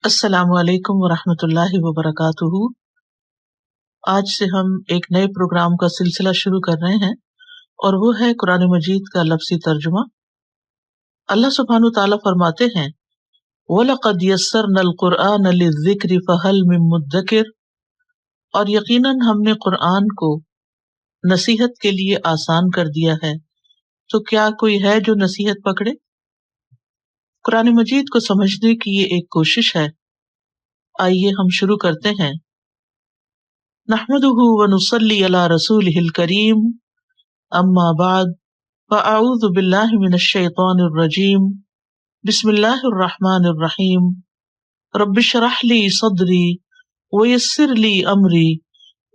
السلام علیکم ورحمۃ اللہ وبرکاتہ۔ آج سے ہم ایک نئے پروگرام کا سلسلہ شروع کر رہے ہیں اور وہ ہے قرآن مجید کا لفظی ترجمہ۔ اللہ سبحانہ تعالیٰ فرماتے ہیں وَلَقَدْ يَسَّرْنَا الْقُرْآنَ لِلذِّكْرِ فَهَلْ مِن مُدَّكِرٍ، اور یقیناً ہم نے قرآن کو نصیحت کے لیے آسان کر دیا ہے، تو کیا کوئی ہے جو نصیحت پکڑے؟ قرآن مجید کو سمجھنے کی یہ ایک کوشش ہے۔ آئیے ہم شروع کرتے ہیں۔ نحمدہ ونصلی علی رسولہ الکریم، اما بعد فاعوذ باللہ من الشیطان الرجیم، بسم اللہ الرحمن الرحیم، رب اشرح لی صدری ویسر لی امری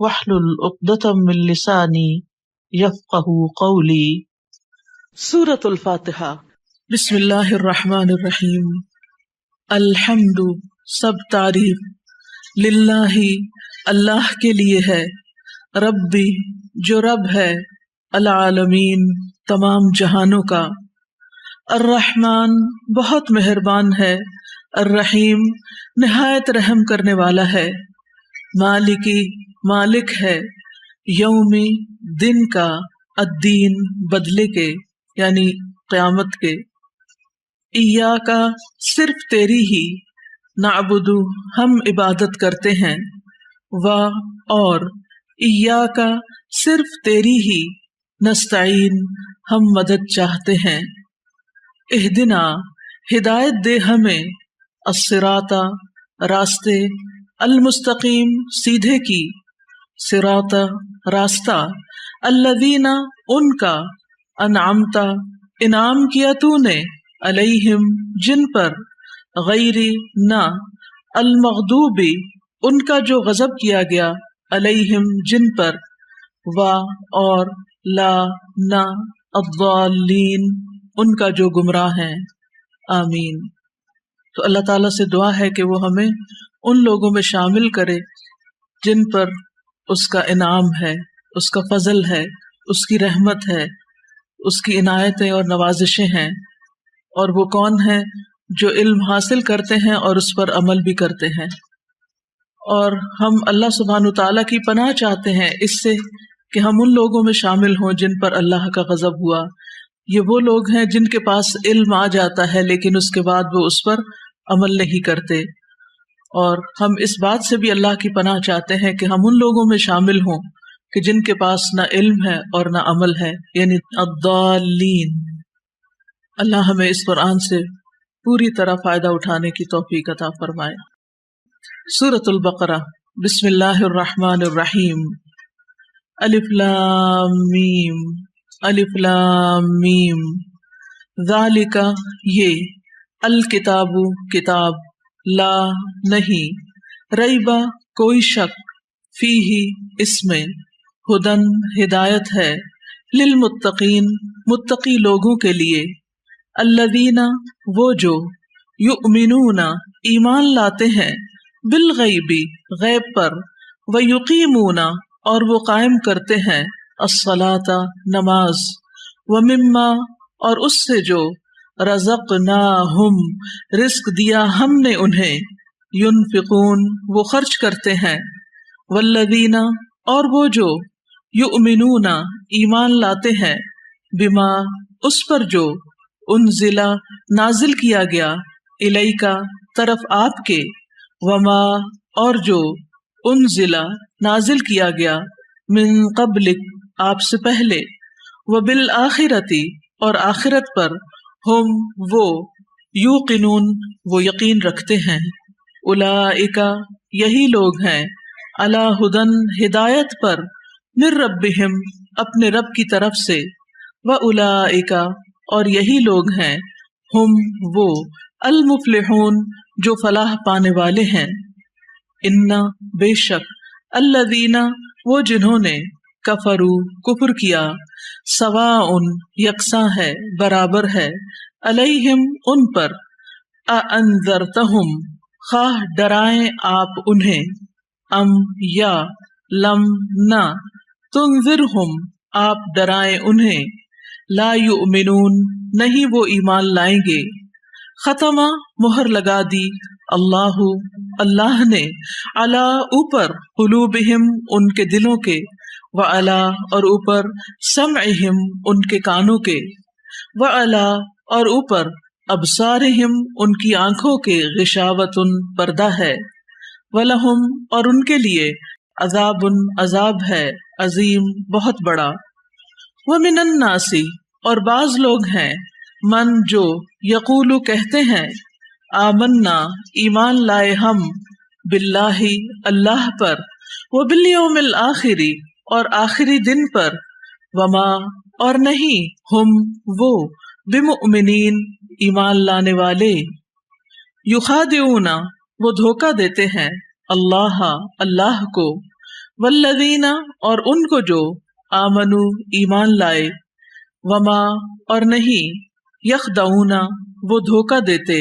واحلل عقدۃ من لسانی یفقہوا قولی۔ سورۃ الفاتحہ۔ بسم اللہ الرحمن الرحیم۔ الحمد، سب تعریف، للہ، اللہ کے لیے ہے، ربی، جو رب ہے، العالمین، تمام جہانوں کا، الرحمن، بہت مہربان ہے، الرحیم، نہایت رحم کرنے والا ہے، مالکی، مالک ہے، یومی، دن کا، الدین، بدلے کے یعنی قیامت کے، ایاکا، صرف تیری ہی، نعبدو، ہم عبادت کرتے ہیں، اور ایاکا، صرف تیری ہی، نستعین، ہم مدد چاہتے ہیں، اہدنا، ہدایت دے ہمیں، الصراط، راستے، المستقیم، سیدھے کی، صراط، راستہ، الذین، ان کا، انعمت، انعام کیا تو نے، علیہم، جن پر، غیری، نہ، المغضوب، ان کا جو غضب کیا گیا، علیہم، جن پر، اور، لا، نہ، الضالین، ان کا جو گمراہ ہیں، آمین۔ تو اللہ تعالیٰ سے دعا ہے کہ وہ ہمیں ان لوگوں میں شامل کرے جن پر اس کا انعام ہے، اس کا فضل ہے، اس کی رحمت ہے، اس کی عنایتیں اور نوازشیں ہیں۔ اور وہ کون ہیں؟ جو علم حاصل کرتے ہیں اور اس پر عمل بھی کرتے ہیں۔ اور ہم اللہ سبحانہ تعالیٰ کی پناہ چاہتے ہیں اس سے کہ ہم ان لوگوں میں شامل ہوں جن پر اللہ کا غضب ہوا۔ یہ وہ لوگ ہیں جن کے پاس علم آ جاتا ہے لیکن اس کے بعد وہ اس پر عمل نہیں کرتے۔ اور ہم اس بات سے بھی اللہ کی پناہ چاہتے ہیں کہ ہم ان لوگوں میں شامل ہوں کہ جن کے پاس نہ علم ہے اور نہ عمل ہے، یعنی الضالین۔ اللہ ہمیں اس قرآن سے پوری طرح فائدہ اٹھانے کی توفیق عطا فرمائے۔ سورۃ البقرہ۔ بسم اللہ الرحمن الرحیم۔ الف لام میم، الف لام میم، ذالک، یہ، الکتاب، کتاب، لا، نہیں، ریبہ، کوئی شک، فیہ، اس میں، ہدن، ہدایت ہے، للمتقین، متقی لوگوں کے لیے، الذین، وہ جو، یؤمنون، ایمان لاتے ہیں، بالغیب، غیب پر، ویقیمون، اور وہ قائم کرتے ہیں، الصلاۃ، نماز، ومما، اور اس سے جو، رزقناہم، رزق دیا ہم نے انہیں، ینفقون، وہ خرچ کرتے ہیں، والذین، اور وہ جو، یؤمنون، ایمان لاتے ہیں، بما، اس پر جو، انزلہ، نازل کیا گیا، الیکا، طرف آپ کے، وما، اور جو، انزلہ، نازل کیا گیا، من قبلک، آپ سے پہلے، وبالآخرۃ، اور آخرت پر، ہم، وہ، یوقنون، وہ یقین رکھتے ہیں، اولئک، یہی لوگ ہیں، علی ھدی، ہدایت پر، من ربہم، اپنے رب کی طرف سے، واولئک، اور یہی لوگ ہیں، ہم، وہ، المفلحون، جو فلاح پانے والے ہیں، ان، بے شک، الذین، وہ جنہوں نے، کفروا، کفر کیا، سواء، یکساں ہے، برابر ہے، علیہم، ان پر، اانذرتہم، خواہ ڈرائیں آپ انہیں، ام، یا، لم، نہ، تنذرہم، آپ ڈرائیں انہیں، لا یؤمنون، نہیں وہ ایمان لائیں گے، ختمہ، مہر لگا دی، اللہ اللہ نے علی اوپر قلوبہم ان کے دلوں کے وعلی اور اوپر سمعہم ان کے کانوں کے وعلی اور اوپر ابصارہم ان کی آنکھوں کے غشاوۃ پردہ ہے ولہم اور ان کے لیے عذاب عذاب ہے عظیم بہت بڑا ومن الناس اور بعض لوگ ہیں من جو یقولو کہتے ہیں آمنا ایمان لائے ہم باللہ اللہ پر وبالیوم الآخری اور آخری دن پر وما اور نہیں ہم وہ بمؤمنین ایمان لانے والے یخادعون وہ دھوکہ دیتے ہیں اللہ اللہ کو والذین اور ان کو جو آمنو ایمان لائے وما اور نہیں یخدعون وہ دھوکہ دیتے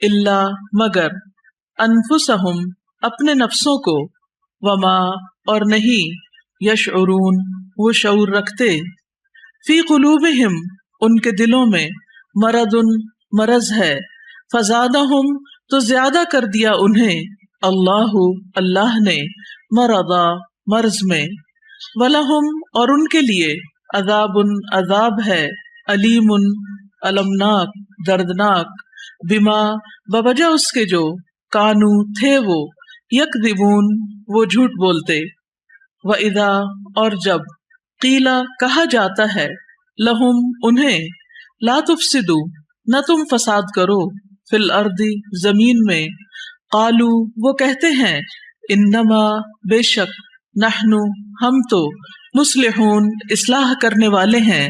الا مگر انفسہم اپنے نفسوں کو وما اور نہیں یشعرون وہ شعور رکھتے فی قلوبہم ان کے دلوں میں مرض مرض ہے فزادہم تو زیادہ کر دیا انہیں اللہ اللہ نے مرضا مرض میں ولہم اور ان کے لیے عذاب عذاب ہے علیم المناک دردناک بما بوجہ اس کے جو کانو تھے وہ یکذبون وہ جھوٹ بولتے وَإِذَا اور جب قیلا کہا جاتا ہے لہم انہیں لا تفسدوا نہ تم فساد کرو فی الارض زمین میں قالو وہ کہتے ہیں انما بے شک نحن ہم تو مصلحون اصلاح کرنے والے ہیں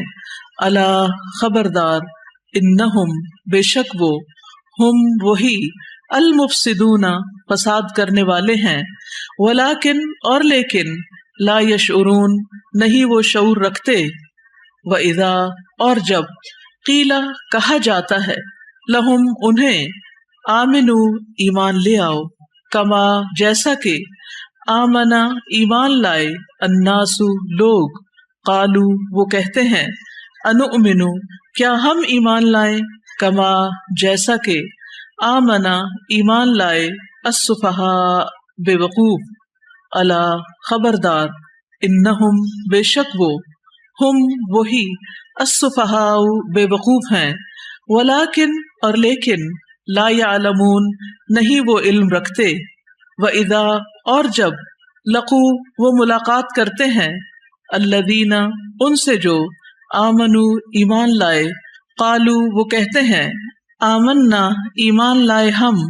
الا خبردار انہم بے شک وہ ہم وہی المفسدون فساد کرنے والے ہیں ولیکن اور لیکن لا یشعرون نہیں وہ شعور رکھتے وَإِذَا اور جب قیلا کہا جاتا ہے لہم انہیں آمنو ایمان لے آؤ کما جیسا کہ آمنا ایمان لائے الناس لوگ قالو وہ کہتے ہیں انؤمنو کیا ہم ایمان لائیں کما جیسا کہ آمنا ایمان لائے السفہاء بے وقوف الا خبردار انہم بے شک وہ ہم وہی السفہاء بے وقوف ہیں ولیکن اور لیکن لا یعلمون نہیں وہ علم رکھتے وَإِذَا اور جب لقو وہ ملاقات کرتے ہیں الذین ان سے جو آمنو ایمان لائے قالو وہ کہتے ہیں آمنا ایمان لائے ہم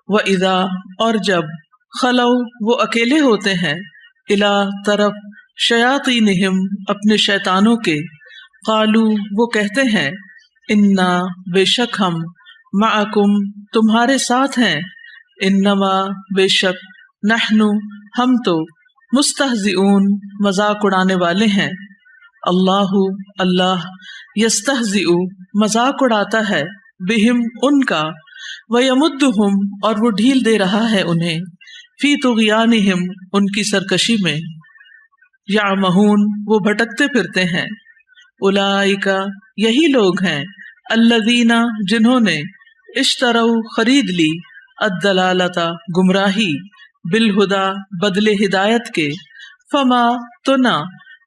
وَإِذَا اور جب خلو وہ اکیلے ہوتے ہیں الی طرف شیاطینہم اپنے شیطانوں کے قالو وہ کہتے ہیں انا بے شک ہم معکم تمہارے ساتھ ہیں انما بے شک نحن ہم تو مستہزئون مذاق اڑانے والے ہیں اللہ اللہ یستہزئ مذاق اڑاتا ہے بہم ان کا ویمدہم اور وہ ڈھیل دے رہا ہے انہیں فی طغیانہم ان کی سرکشی میں یعمہون وہ بھٹکتے پھرتے ہیں اولئک یہی لوگ ہیں الذین جنہوں نے اشتروا خرید لی الضلالۃ گمراہی بالہدی بدلے ہدایت کے فما تو نہ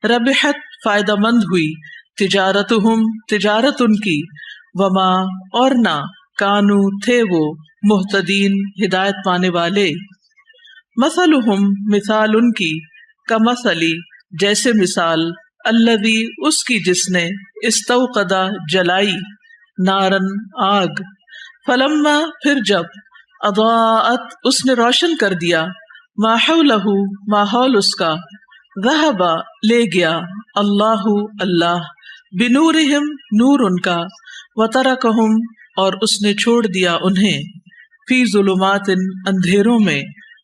ربحت فائدہ مند ہوئی تجارتہم تجارت ان کی وما اور نہ کانو تھے وہ مہتدین ہدایت پانے والے مثلہم مثال ان کی کمثلی جیسے مثال الذی اس کی جس نے استوقد جلائی نارن آگ فلما پھر جب اضاءت اس نے روشن کر دیا ما حولہ ماحول اس کا ذہب لے گیا اللہ اللہ بنورہم نور ان کا وترکہم اور اس نے چھوڑ دیا انہیں فی ظلمات اندھیروں میں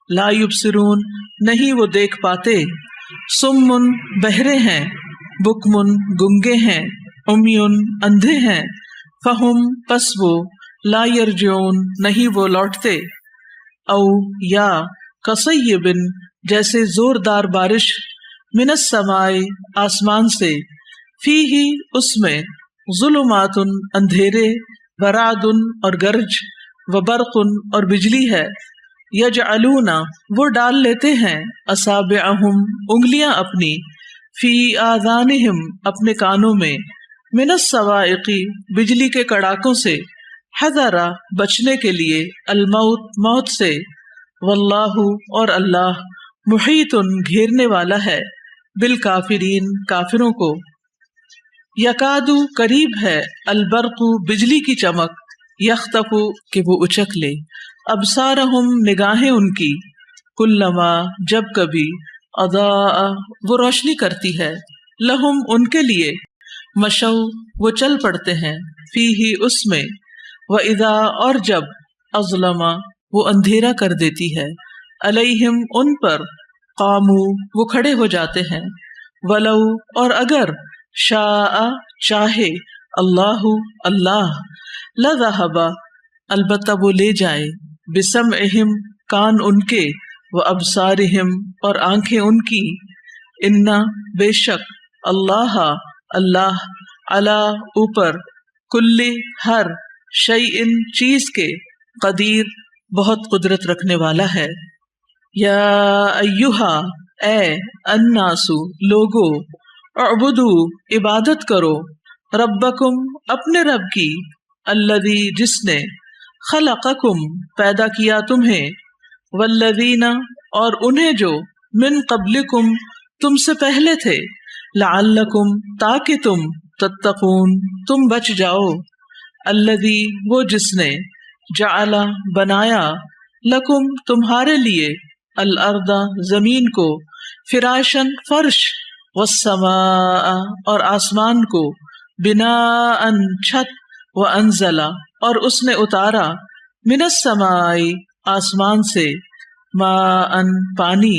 لا یبصرون نہیں وہ دیکھ پاتے سمن بہرے ہیں بکمن گنگے ہیں عمیون اندھے ہیں فہم پس وہ لا یرجعون نہیں وہ لوٹتے او یا کصیب جیسے زوردار بارش من السماء آسمان سے فیہ اس میں ظلمات اندھیرے ورعد اور گرج وبرق اور بجلی ہے، یجعلون وہ ڈال لیتے ہیں، اصابعہم انگلیاں اپنی، فی آذانہم اپنے کانوں میں، من الصواعق بجلی کے کڑاکوں سے، حذر بچنے کے لیے، الموت موت سے، واللہ اور اللہ، محیط گھیرنے والا ہے، بالکافرین کافروں کو۔ یکاد قریب ہے، البرق بجلی کی چمک، یخطف کہ وہ اچک لے، ابصارہم نگاہیں ان کی، کلما جب کبھی، اضاء وہ روشنی کرتی ہے، لہم ان کے لیے، مشو وہ چل پڑتے ہیں، فیہ اس میں، وَإِذَا اور جب، اظلم وہ اندھیرا کر دیتی ہے، علیہم ان پر، قاموا وہ کھڑے ہو جاتے ہیں، ولو اور اگر، شاء چاہے، اللہ اللہ، لذہب البتہ وہ لے جائے، بسمعہم کان ان کے، وابصارہم اور آنکھیں ان کی، انا بے شک، اللہ اللہ، علی اوپر، کل ہر، شیء چیز کے، قدیر بہت قدرت رکھنے والا ہے۔ یا ایہا اے، الناس لوگو، اعبدو عبادت کرو، ربکم اپنے رب کی، الذی جس نے، خلقکم پیدا کیا تمہیں، والذین اور انہیں جو، من قبلکم تم سے پہلے تھے، لعلکم تاکہ تم، تتقون تم بچ جاؤ، الذی وہ جس نے، جعل بنایا، لکم تمہارے لیے، الارض زمین کو، فراشن فرش، والسماء اور آسمان کو، بناء چھت، وانزل اور اس نے اتارا، من السماء آسمان سے، ماء پانی،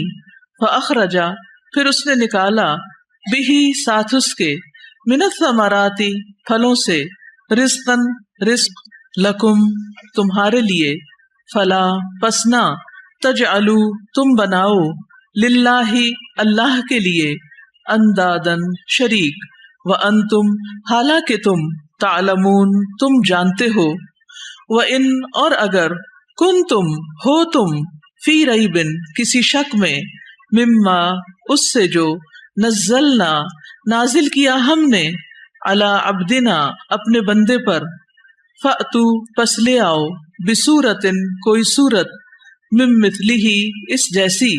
فاخرج پھر اس نے نکالا، بہی ساتھ اس کے، من الثمرات پھلوں سے، رزقا رزق، لکم تمہارے لیے، فلا پس نہ، تجعلوا تم بناؤ، للہ اللہ کے لیے، اندادن شریک، وانتم حالانکہ تم، تعلمون تم جانتے ہو، وان اور اگر، کنتم ہو تم، فی ریب کسی شک میں، مما اس سے جو، نزلنا نازل کیا ہم نے، علی عبدنا اپنے بندے پر، فأتوا پس لے آؤ، بصورت کوئی صورت، من مثلہ اس جیسی،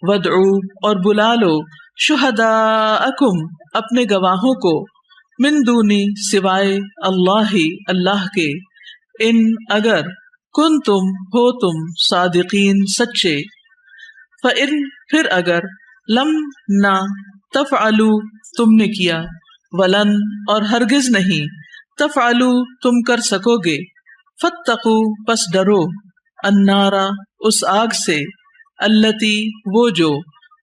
وادعوا اور بلا لو، شہداءکم اپنے گواہوں کو، من دونی سوائے، اللہ اللہ کے، ان اگر، کنتم ہو تم، صادقین سچے، فإن پھر اگر، لم نہ، تفعلوا تم نے کیا، ولن اور ہرگز نہیں، تفعلوا تم کر سکو گے، فاتقوا پس ڈرو، النار اس آگ سے، التی وہ جو،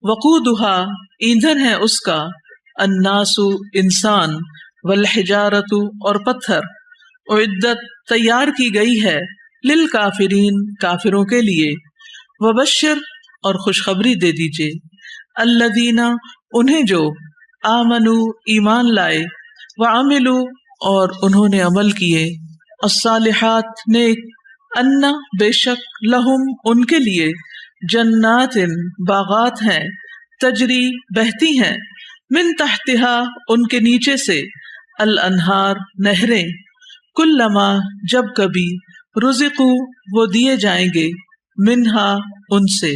وقودہا ایندھن ہے اس کا، الناس انسان، والحجارۃ اور پتھر، اعدت تیار کی گئی ہے، للکافرین کافروں کے لیے، وبشر اور خوشخبری دے دیجئے، الذین انہیں جو، آمنوا ایمان لائے، وعملوا اور انہوں نے عمل کیے، الصالحات نیک، ان بے شک، لہم ان کے لیے، جنات باغات ہیں، تجری بہتی ہیں، من تحتہا ان کے نیچے سے، الانہار نہریں، کلما جب کبھی، رزقوا وہ دیے جائیں گے، منہا ان سے،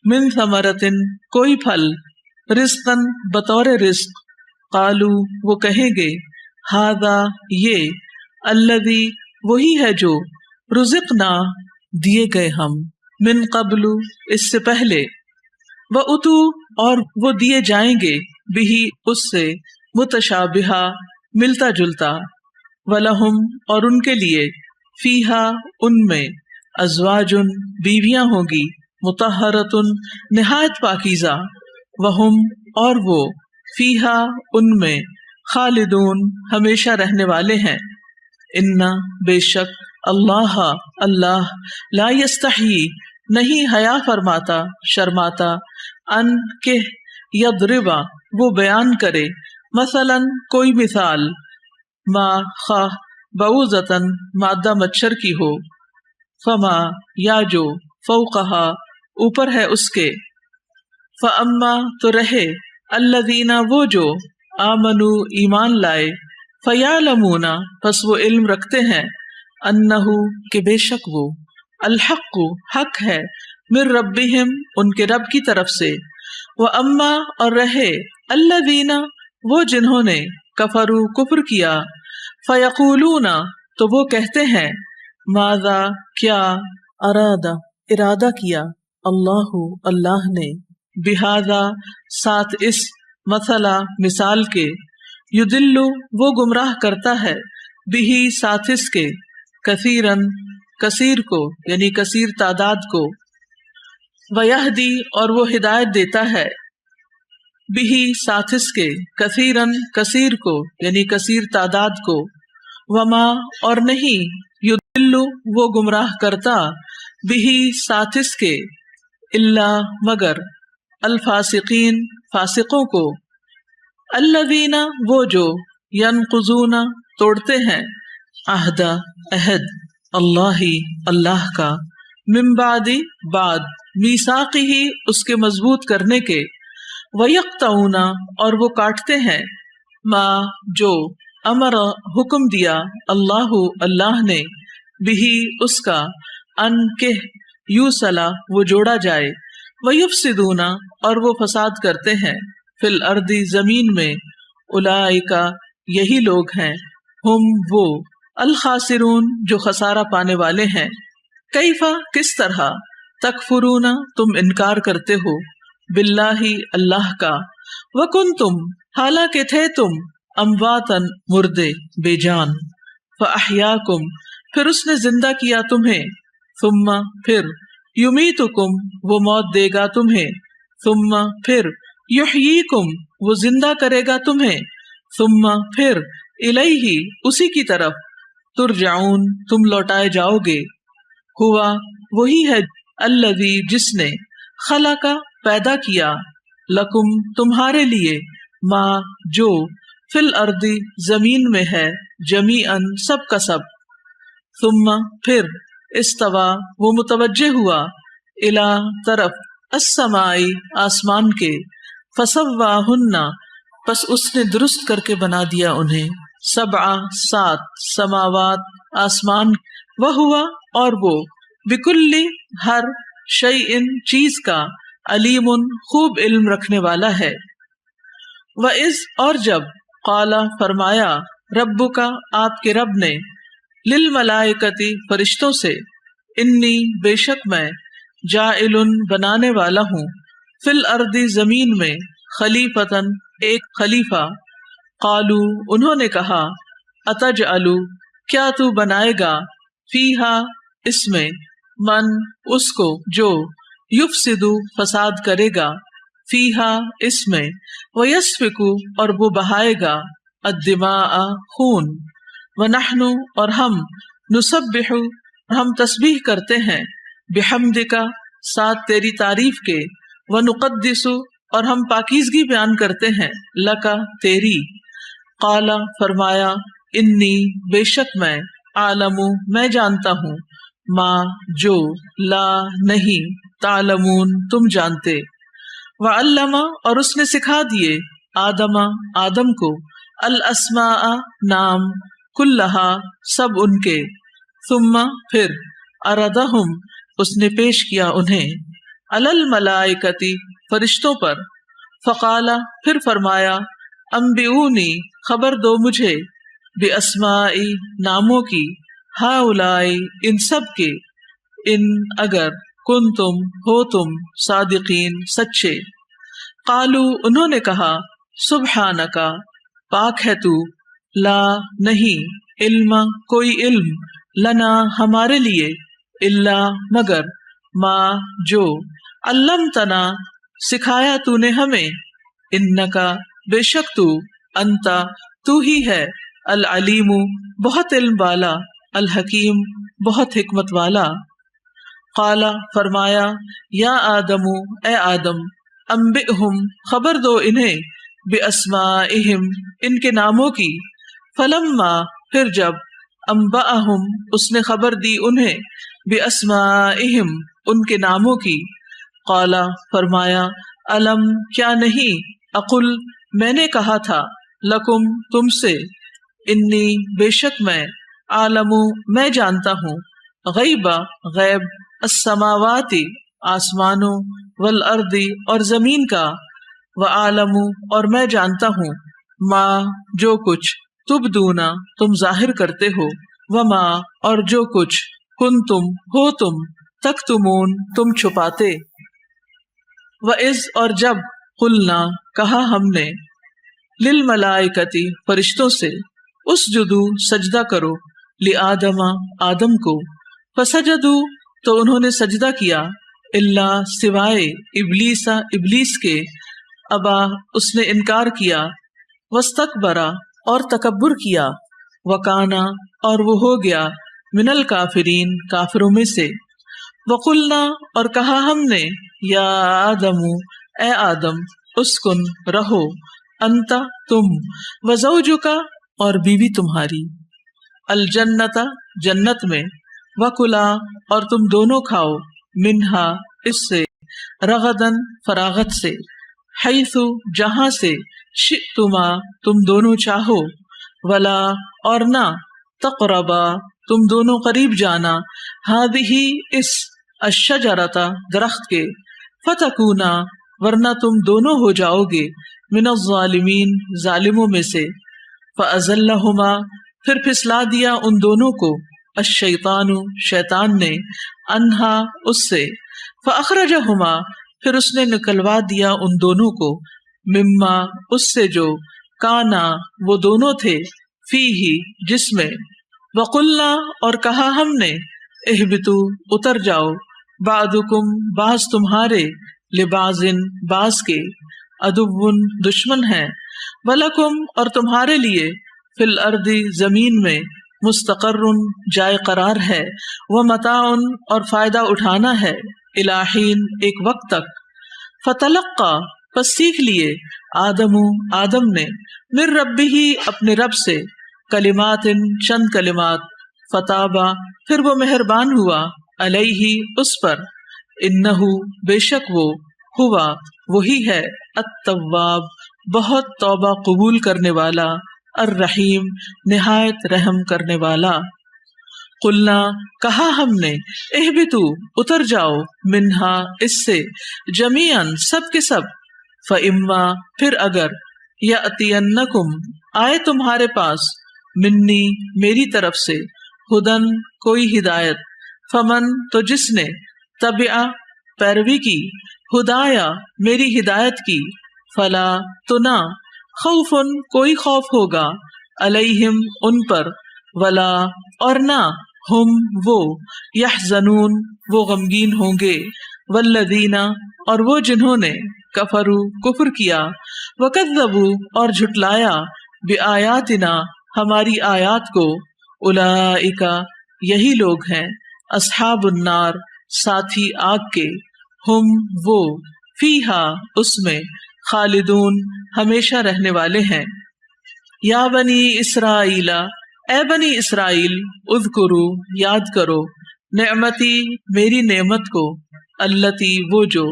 من ثمرۃ کوئی پھل، رزقا بطور رزق، قالوا وہ کہیں گے، ھذا یہ، الذی وہی ہے جو، رزقنا دیے گئے ہم، من قبل اس سے پہلے، وَأُتُوا اور وہ دیے جائیں گے، بہی اس سے، متشابہا ملتا جلتا، وَلَهُمْ اور ان کے لیے، فیہا ان میں، ازواج بیویاں ہوں گی، مطہرۃ نہایت پاکیزہ، وہم اور وہ، فیہا ان میں، خالدون ہمیشہ رہنے والے ہیں، انا بے شک، اللہ اللہ، لا یستحیی نہیں حیا فرماتا شرماتا، ان کہ، یضربا وہ بیان کرے، مثلاً کوئی مثال، ما خواہ، بعوضۃ مادہ مچھر کی ہو، فما یا جو فوقہا اوپر ہے اس کے، فاما تو رہے الذین وہ جو آمنو ایمان لائے، فیعلمون پس وہ علم رکھتے ہیں، انہو کہ بے شک وہ، الحق حق ہے، من ربہم ان کے رب کی طرف سے، واما اور رہے الذین وہ جنہوں نے کفروا کفر کیا، فیقولون تو وہ کہتے ہیں، ماذا کیا، ارادہ کیا، اللہ اللہ نے، بہذا ساتھ اس، مثلا مثال کے، یدل وہ گمراہ کرتا ہے، بہی ساتھ اس کے، کثیرن کثیر کو یعنی کثیر تعداد کو، ویہدی اور وہ ہدایت دیتا ہے، بہی ساتھ اس کے، کثیرن کثیر کو یعنی کثیر تعداد کو، وما اور نہیں، یدل وہ گمراہ کرتا، بہی ساتھ اس کے، الا مگر، الفاسقین فاسقوں کو، الذین وہ جو، ینقضون توڑتے ہیں، عہد عہد، اللہ اللہ کا، من بعد بعد، میثاقہ اس کے مضبوط کرنے کے، ویقطعون اور وہ کاٹتے ہیں، ما جو، امر حکم دیا، اللہ اللہ نے، بہی اس کا، ان کہ، یوصلا وہ جوڑا جائے، ویفسدون اور وہ فساد کرتے ہیں، فی الارض زمین میں، اولئک یہی لوگ ہیں، ہم وہ، الخاسرون جو خسارہ پانے والے ہیں، کیفا کس طرح، تکفرون تم انکار کرتے ہو، باللہ اللہ کا، وکنتم حالانکہ تھے تم، امواتن مردے بے جان، فاحیاکم پھر اس نے زندہ کیا تمہیں، ثم پھر، یمیتکم وہ موت دے گا تمہیں، ثم پھر، یحییکم وہ زندہ کرے گا تمہیں، ثم پھر، الیہ اسی کی طرف، ترجعون تم لوٹائے جاؤ گے، ہوا وہی ہے، الذی جس نے، خلق پیدا کیا، لکم تمہارے لیے، ما جو، فی الارض زمین میں ہے، جمیعاً سب کا سب، ثم پھر، استوا وہ متوجہ ہوا، الی طرف، السماء آسمان کے، فسواہن پس اس نے درست کر کے بنا دیا انہیں، سبع سات، سماوات آسمان، وہوا اور وہ، بکل ہر، شیء چیز کا، علیم خوب علم رکھنے والا ہے، وَإِذْ اور جب، قال فرمایا، ربک آپ کے رب نے، للملائکۃ فرشتوں سے، انی بے شک میں، جاعل بنانے والا ہوں، فی الارض زمین میں، خلیفتاً ایک خلیفہ، قالو انہوں نے کہا، اتجعل کیا تو بنائے گا، فیہا اس میں، من اس کو جو، یفسد فساد کرے گا، فیہا اس میں، ویسفک اور وہ بہائے گا، الدماء خون، ونحن اور ہم، نسبح ہم تسبیح کرتے ہیں، بحمدک ساتھ تیری تعریف کے، ونقدس اور ہم پاکیزگی بیان کرتے ہیں، لکا تیری، قال فرمایا، انی بے شک میں، عالم میں جانتا ہوں، ما جو، لا نہیں، تعلمون تم جانتے، وعلم اور اس نے سکھا دیے، آدم آدم کو، الاسماء نام، کلہا سب ان کے، ثم پھر، اردہم اس نے پیش کیا انہیں، علی الملائکۃ فرشتوں پر، فقال پھر فرمایا، انبئونی خبر دو مجھے، باسماء ناموں کی، ہؤلاء ان سب کے، ان اگر، کنتم ہو تم، صادقین سچے، قالو انہوں نے کہا، سبحانک پاک ہے تو، لا نہیں، علم کوئی علم، لنا ہمارے لیے، الا مگر، ما جو، علمتنا سکھایا تو نے ہمیں، انکا بے شک تو، انتا تو ہی ہے، العلیم بہت علم والا، الحکیم بہت حکمت والا، قال فرمایا، یا آدم اے آدم، انبئہم خبر دو انہیں، باسمائہم ان کے ناموں کی، فلما پھر جب، انبأہم اس نے خبر دی انہیں، بِأَسْمَائِهِمْ ان کے ناموں کی. قال فرمایا الم کیا نہیں اقل میں نے کہا تھا لکم تم سے انی بے شک میں عالم میں جانتا ہوں غیبا غیب السماوات آسمانوں والارض اور زمین کا وعالم اور میں جانتا ہوں ما جو کچھ تبدونا تم ظاہر کرتے ہو وما اور جو کچھ کنتم ہو تم تکتمون تم چھپاتے. وَإِذْ اور جب قلنا کہا ہم نے للملائکتی فرشتوں سے اسجدو سجدہ کرو لآدم آدم کو فسجدو تو انہوں نے سجدہ کیا الا سوائے ابلیس کے ابا اس نے انکار کیا واستکبرا اور تکبر کیا وکانا اور وہ ہو گیا من الکافرین کافروں میں سے. وقلنا اور کہا ہم نے یا آدم اے آدم اسکن رہو انت تم وزوجکا اور بیوی تمہاری الجنت جنت میں وکلا اور تم دونوں کھاؤ منہا اس سے رغدن فراغت سے حیث جہاں سے شئتما تم دونوں چاہو ولا اور نہ تقربا تم دونوں قریب جانا ہذہ اس الشجرۃ درخت کے فتکونا ورنہ تم دونوں ہو جاؤ گے من الظالمین ظالموں میں سے. فازلہما پھر پھسلا دیا ان دونوں کو الشیطان شیطان نے انہا اس سے فاخرجہما پھر اس نے نکلوا دیا ان دونوں کو مما اس سے جو کانا وہ دونوں تھے فیہ جس میں. وقلنا اور کہا ہم نے اہبتو اتر جاؤ بعضکم بعض تمہارے لبعض بعض کے عدو دشمن ہیں ولکم اور تمہارے لیے فی الارض زمین میں مستقر جائے قرار ہے ومتاع اور فائدہ اٹھانا ہے الی حین ایک وقت تک. فتلقى پس سیکھ لیے آدم نے من ربہ اپنے رب سے کلمات چند کلمات فتابا پھر وہ مہربان ہوا علیہ اس پر انہ بے شک وہ ہوا وہی ہے التواب بہت توبہ قبول کرنے والا الرحیم نہایت رحم کرنے والا. قلنا کہا ہم نے اہبتو اتر جاؤ منہا اس سے جمیعاً سب کے سب فاما پھر اگر یاتینکم آئے تمہارے پاس منی میری طرف سے ہدن کوئی ہدایت فمن تو جس نے تبع پیروی کی ہدایا میری ہدایت کی فلا تو نہ خوفن کوئی خوف ہوگا علیہم ان پر ولا اور نہ ہم وہ یحزنون وہ غمگین ہوں گے والذین اور وہ جنہوں نے کفروا کفر کیا وکذبوا اور جھٹلایا بآیاتنا ہماری آیات کو اولئک یہی لوگ ہیں اصحاب النار ساتھی آگ کے ہم وہ فیہا اس میں خالدون ہمیشہ رہنے والے ہیں. یا بنی اسرائیل اے بنی اسرائیل اذکروا یاد کرو نعمتی میری نعمت کو اللتی وہ جو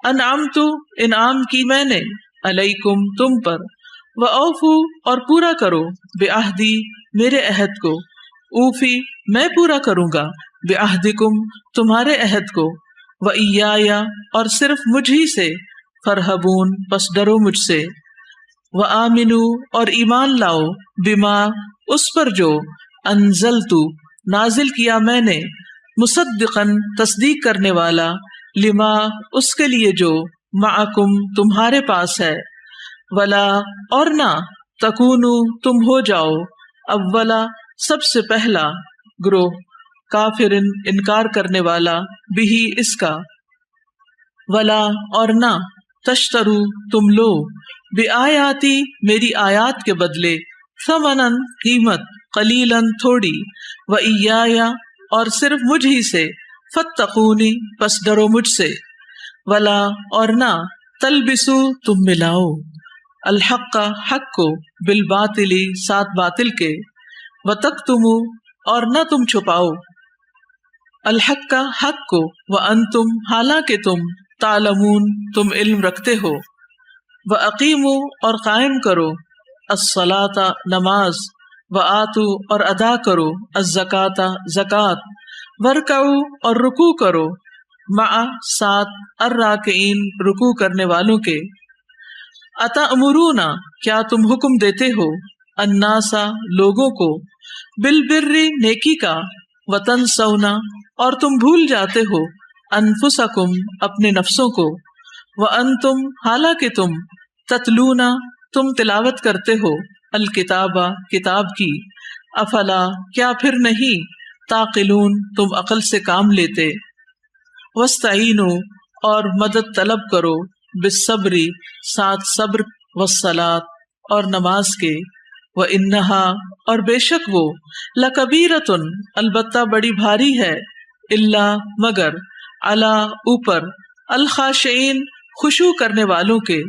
انعمت انعام کی میں نے علیکم تم پر وأوفوا اور پورا کرو بعہدی میرے عہد کو اوفی میں پورا کروں گا بعہدکم تمہارے عہد کو وإیایا اور صرف مجھ ہی سے فرحبون پس ڈرو مجھ سے وآمنوا اور ایمان لاؤ بما اس پر جو انزلت نازل کیا میں نے مصدقاً تصدیق کرنے والا لما اس کے لیے جو معکم تمہارے پاس ہے ولا اور نہ تکونو تم ہو جاؤ اولا سب سے پہلا گروہ کافرن انکار کرنے والا بھی اس کا ولا اور نہ تشترو تم لو بآیاتی میری آیات کے بدلے ثمنن قیمت قلیلاً تھوڑی وإیایا اور صرف مجھ ہی سے فاتقونی پس ڈرو مجھ سے ولا اور نہ تلبسو تم ملاؤ الحق حق کو بالباطلی ساتھ باطل کے وتکتمو اور نہ تم چھپاؤ الحق کا حق کو، وانتم حالانکہ تم تعلمون تم علم رکھتے ہو، واقیموا اور قائم کرو، الصلاۃ نماز، وآتوا اور ادا کرو، الزکاۃ زکوٰۃ، ورکعوا اور رکوع کرو، مع ساتھ، الراکعین رکوع کرنے والوں کے، اتأمرون کیا تم حکم دیتے ہو، الناس لوگوں کو، بالبر نیکی کا، وتنسون اور تم بھول جاتے ہو، انفسکم اپنے نفسوں کو، وانتم حالانکہ تم تتلون تم تلاوت کرتے ہو، الکتاب کتاب کی، افلا کیا پھر نہیں، تعقلون تم عقل سے کام لیتے، واستعینوا اور مدد طلب کرو، بالصبر ساتھ صبر، والصلاۃ اور نماز کے، وانہا اور بے شک وہ، لکبیرۃ البتہ بڑی بھاری ہے، الا مگر، علی اوپر، الخاشعین خشوع کرنے والوں کے،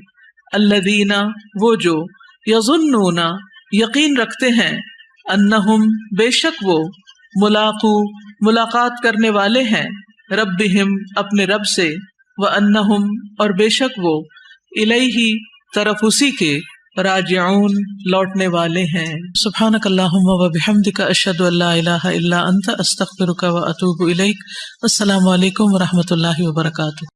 الذین وہ جو، یظنون یقین رکھتے ہیں، انہم بے شک وہ، ملاقو ملاقات کرنے والے ہیں، ربہم اپنے رب سے، وانہم اور بے شک وہ، الیہ طرف اسی کے، راجعون لوٹنے والے ہیں۔ سبحانک اللہم و بحمدک، اشہد ان لا الہ الا انت، استغفرک و اتوب الیک۔ السلام علیکم و رحمۃ اللہ وبرکاتہ۔